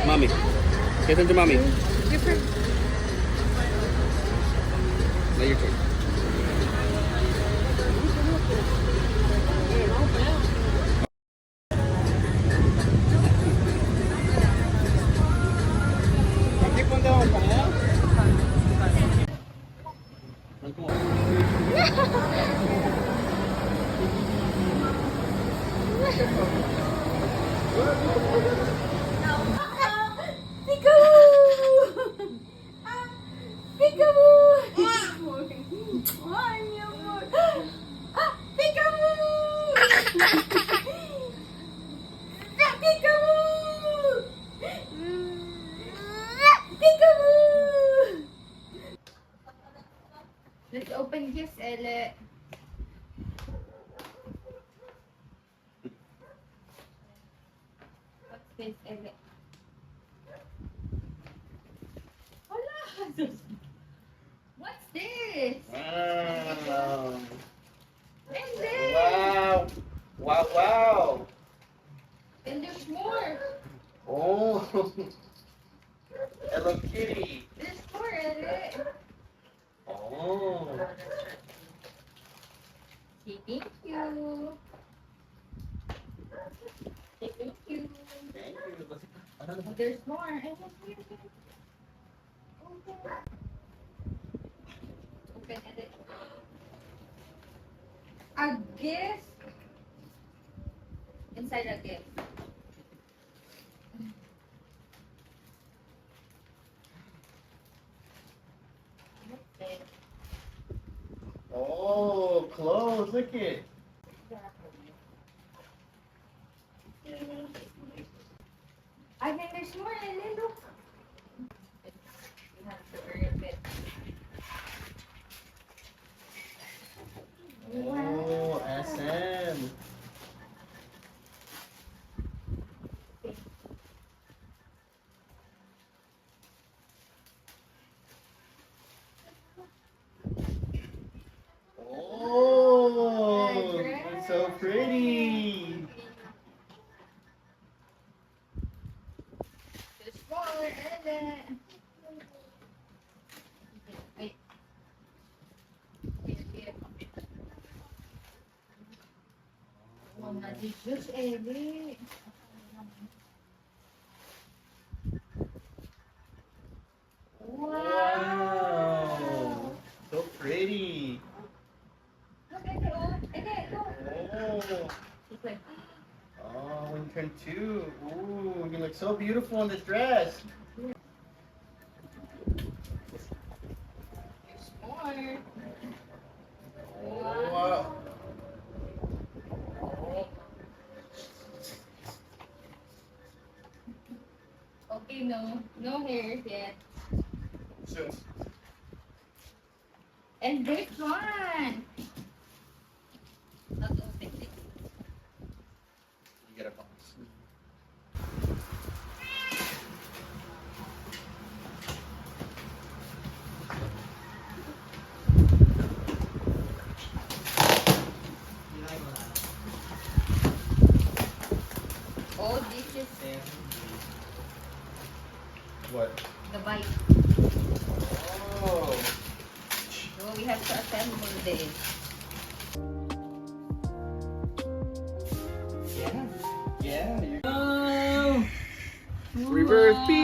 Mommy. Say something to mommy. Now your turn. Let's open gifts, Ele. What's this, Ele? Hola! What's this? Wow. Ele! Wow. Wow, wow. And there's more. Oh. Hello Kitty. There's more, Ele. Oh. Say thank you. Say thank you. Thank you. Oh, there's more. Ele, here. Open. Open, Ele. A gift. Inside a gift. Oh, clothes. Look it. I think there's more, Ele. Look. We have to rip it. Oh, SM. Oh, it's so pretty. There's more, Ele. Wait. Here. Oh, na-juice, Ele. Wow. So pretty. Look, Ele, oh. Ele, look. Oh. It's like, Oh, when you turn 2. Ooh, you look so beautiful in this dress. there's more. Wow. Okay, no hairs yet. Soon. And this one. Not open it. You get a box. Oh, this is What? the bike. Oh. So we have to assemble this. Yeah. Yeah. Oh. Reverse beat.